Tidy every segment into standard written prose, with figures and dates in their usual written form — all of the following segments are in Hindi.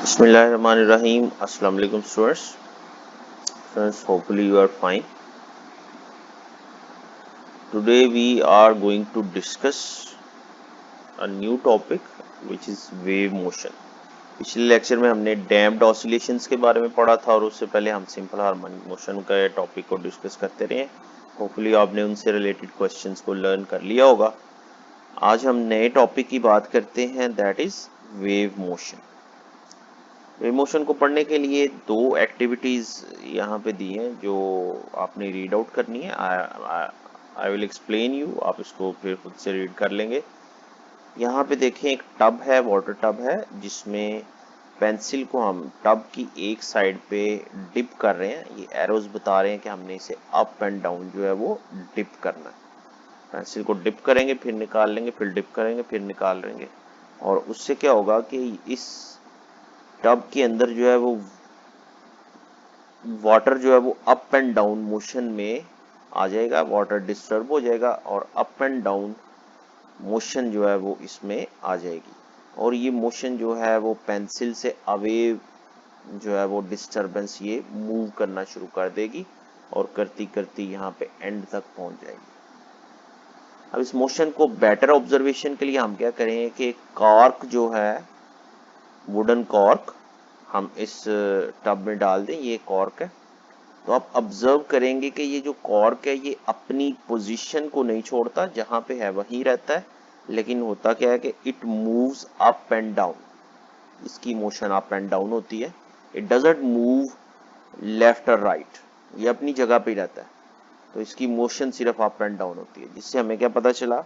Bismillahirrahmanirrahim. Assalamu alaikum students. Friends, hopefully you are fine. Today we are going to discuss a new topic which is wave motion. पिछले लेक्चर में हमने डैम्प्ड ऑसिलेशंस के बारे में पढ़ा था और उससे पहले हम सिंपल हार्मोनिक मोशन का टॉपिक को डिस्कस करते रहे. होपफुली आपने उनसे रिलेटेड क्वेश्चंस को लर्न कर लिया होगा. आज हम नए टॉपिक की बात करते हैं, that is wave motion. Wave motion को पढ़ने के लिए दो एक्टिविटीज यहाँ पे दी हैं जो आपने रीड आउट करनी है. आई विल एक्सप्लेन यू, आप इसको फिर खुद से रीड कर लेंगे. यहाँ पे देखें, एक टब है, वाटर टब है, जिसमें पेंसिल को हम टब की एक साइड पे डिप कर रहे हैं. ये एरोज बता रहे हैं कि हमने इसे अप एंड डाउन जो है वो डिप करना है. पेंसिल को डिप करेंगे, फिर निकाल लेंगे, फिर डिप करेंगे, फिर निकाल लेंगे, और उससे क्या होगा कि इस टब के अंदर जो है वो वाटर जो है वो अप एंड डाउन मोशन में आ जाएगा. वाटर डिस्टर्ब हो जाएगा और अप एंड डाउन मोशन जो है वो इसमें आ जाएगी. और ये मोशन जो है वो पेंसिल से अवे जो है वो डिस्टर्बेंस ये मूव करना शुरू कर देगी और करती करती यहाँ पे एंड तक पहुंच जाएगी. अब इस मोशन को बेटर ऑब्जर्वेशन के लिए हम क्या करें कि कॉर्क जो है, वुडन कॉर्क, हम इस टब में डाल दें. ये कॉर्क है, तो आप ऑब्जर्व करेंगे कि ये जो कॉर्क है ये अपनी पोजीशन को नहीं छोड़ता, जहां पे है वहीं रहता है. लेकिन होता क्या है कि it moves up and down. इसकी मोशन अप एंड डाउन होती है. इट डजंट मूव लेफ्ट और राइट, ये अपनी जगह पे रहता है. तो इसकी मोशन सिर्फ अप एंड डाउन होती है, जिससे हमें क्या पता चला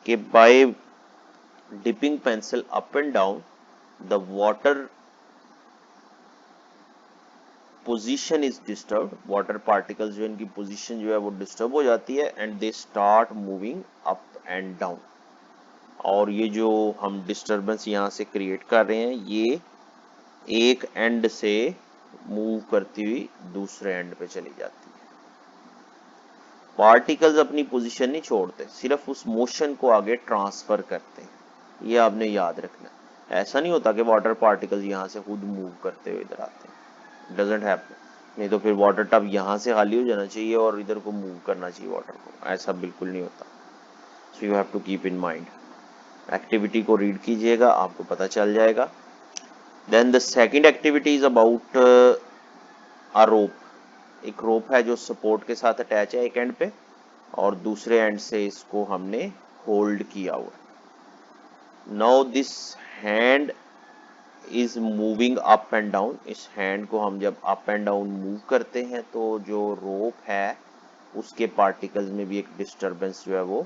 कि by dipping pencil up and down the water position is disturb. Water particles जो इनकी पोजीशन जो है वो डिस्टर्ब हो जाती है and they start moving up and down. और ये जो हम डिस्टर्बेंस यहाँ से क्रिएट कर रहे हैं, ये एक एंड से मूव करती हुई दूसरे एंड पे चली जाती है. पार्टिकल्स अपनी पोजीशन नहीं छोड़ते, सिर्फ उस मोशन को आगे ट्रांसफर करते हैं. ये आपने याद रखना है. ऐसा नहीं होता कि वाटर पार्टिकल्स यहाँ से खुद मूव करते हुए इधर आते हैं. Doesn't happen. नहीं तो फिर वाटर टब यहाँ से खाली हो जाना चाहिए और इधर को मूव करना चाहिए वाटर को. ऐसा बिल्कुल नहीं होता. So you have to keep in mind. Activity को रीड कीजिएगा, आपको पता चल जाएगा. Then the second activity is about a rope. एक रोप है जो सपोर्ट के साथ अटैच है एक एंड पे, और दूसरे एंड से इसको हमने होल्ड किया हुआ. Now this hand is moving up and down. इस हैंड को हम जब अप एंड डाउन मूव करते हैं तो जो रोप है उसके पार्टिकल्स में भी एक डिस्टरबेंस जो है वो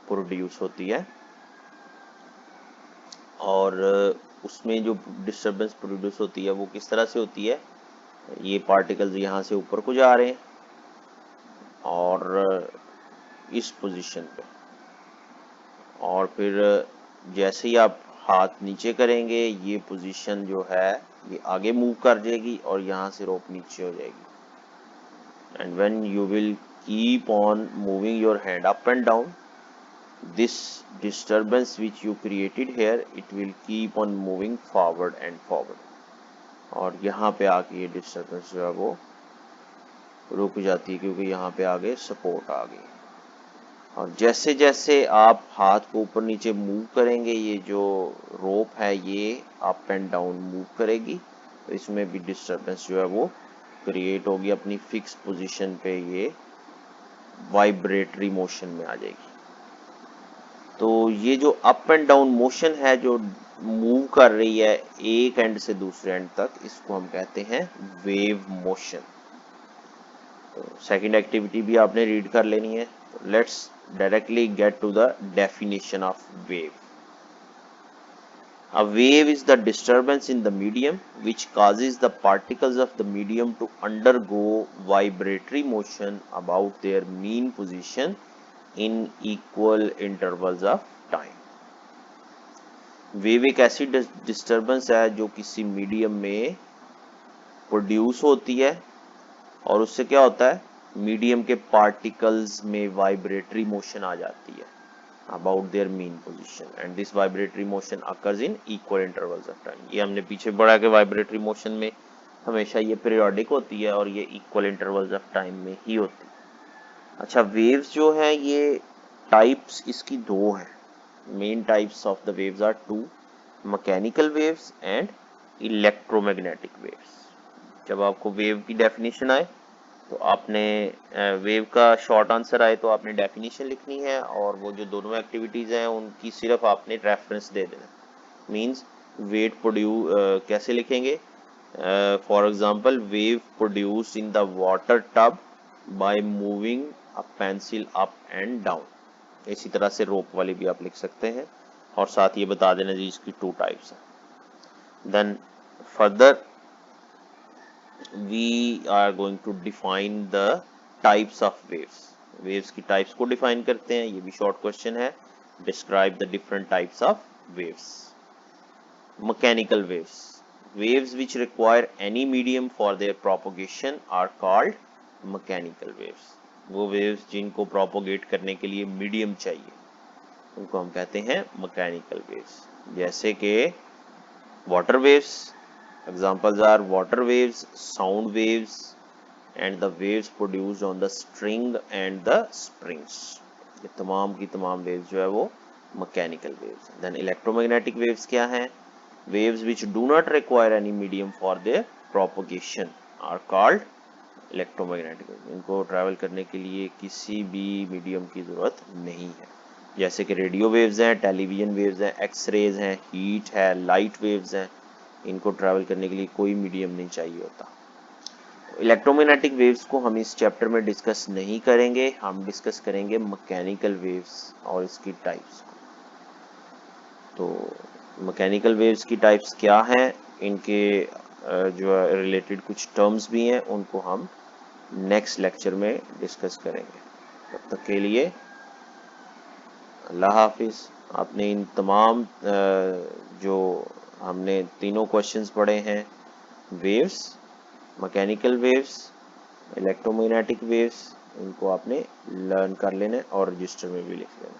प्रोड्यूस होती है. और उसमें जो डिस्टरबेंस प्रोड्यूस होती है वो किस तरह से होती है, ये पार्टिकल्स यहाँ से ऊपर को जा रहे हैं और इस पोजीशन पे, और फिर जैसे ही आप हाथ नीचे करेंगे ये पोजीशन जो है ये आगे मूव कर जाएगी और यहाँ से रोप नीचे हो जाएगी. And when you will keep on moving your hand up and down, this disturbance which you created here, it will keep on moving forward and forward. और यहाँ पे आके ये डिस्टर्बेंस जो है वो रुक जाती है क्योंकि यहाँ पे आगे सपोर्ट आ गई. और जैसे जैसे आप हाथ को ऊपर नीचे मूव करेंगे ये जो रोप है ये अप एंड डाउन मूव करेगी, तो इसमें भी डिस्टर्बेंस जो है वो क्रिएट होगी. अपनी फिक्स पोजीशन पे ये वाइब्रेटरी मोशन में आ जाएगी. तो ये जो अप एंड डाउन मोशन है जो मूव कर रही है एक एंड से दूसरे एंड तक, इसको हम कहते हैं वेव मोशन. तो सेकंड एक्टिविटी भी आपने रीड कर लेनी है. Let's directly get to the definition of wave. A wave is the disturbance in the medium which causes the particles of the medium to undergo vibratory motion about their mean position in equal intervals of time. Wave एक ऐसी डिस्टर्बेंस है जो किसी मीडियम में प्रोड्यूस होती है और उससे क्या होता है, मीडियम के पार्टिकल्स में वाइब्रेटरी मोशन आ जाती है. about their mean position and this vibratory motion occurs in equal intervals of time। ये हमने पीछे पढ़ा कि वाइब्रेटरी मोशन में हमेशा ये पीरियोडिक होती है और ये इक्वल इंटरवल्स ऑफ टाइम में ही होती है। अच्छा, वेव्स जो है ये टाइप्स इसकी दो हैं। Main types of the waves are two, mechanical waves and electromagnetic waves. जब आपको वेव की डेफिनेशन आए तो आपने वेव का शॉर्ट आंसर आए तो आपने डेफिनेशन लिखनी है और वो जो दोनों एक्टिविटीज हैं उनकी सिर्फ आपने रेफरेंस दे देना। मींस वेट प्रोड्यूस कैसे लिखेंगे? For example, wave produce in the water tub by moving a pencil up and down. इसी तरह से रोप वाली भी आप लिख सकते हैं और साथ ये बता देना जी इसकी टू टाइप्स हैं। Then further we are going to define the types of waves। waves की types को define करते हैं, ये भी short question है। describe the different types of waves। mechanical waves, waves which require any medium for their propagation are called mechanical waves। वो waves जिनको propagate करने के लिए medium चाहिए उनको हम कहते हैं mechanical waves। जैसे कि water waves, examples are water waves, sound waves and the waves produced on the string and the springs। ये तमाम की तमाम waves जो है वो mechanical waves हैं। then electromagnetic waves क्या हैं? waves which do not require any medium for their propagation are called electromagnetic waves। इनको ट्रैवल करने के लिए किसी भी मीडियम की जरूरत नहीं है। जैसे कि रेडियो वेव्स हैं, टेलीविजन वेव्स हैं, एक्सरेज हैं, हीट है, लाइट वेव्स हैं, इनको ट्रैवल करने के लिए कोई मीडियम नहीं चाहिए होता। इलेक्ट्रोमैग्नेटिक वेव्स को हम इस चैप्टर में डिस्कस नहीं करेंगे, हम डिस्कस करेंगे मैकेनिकल वेव्स और इसकी टाइप्स को। तो मैकेनिकल वेव्स की टाइप्स क्या हैं, इनके जो रिलेटेड कुछ टर्म्स भी हैं उनको हम नेक्स्ट लेक्चर में डिस्कस करेंगे। तब तक के लिए अल्लाह हाफिज। आपने इन तमाम जो हमने तीनों क्वेश्चंस पढ़े हैं, waves, mechanical waves, electromagnetic waves, इनको आपने लर्न कर लेना और रजिस्टर में भी लिख लेना।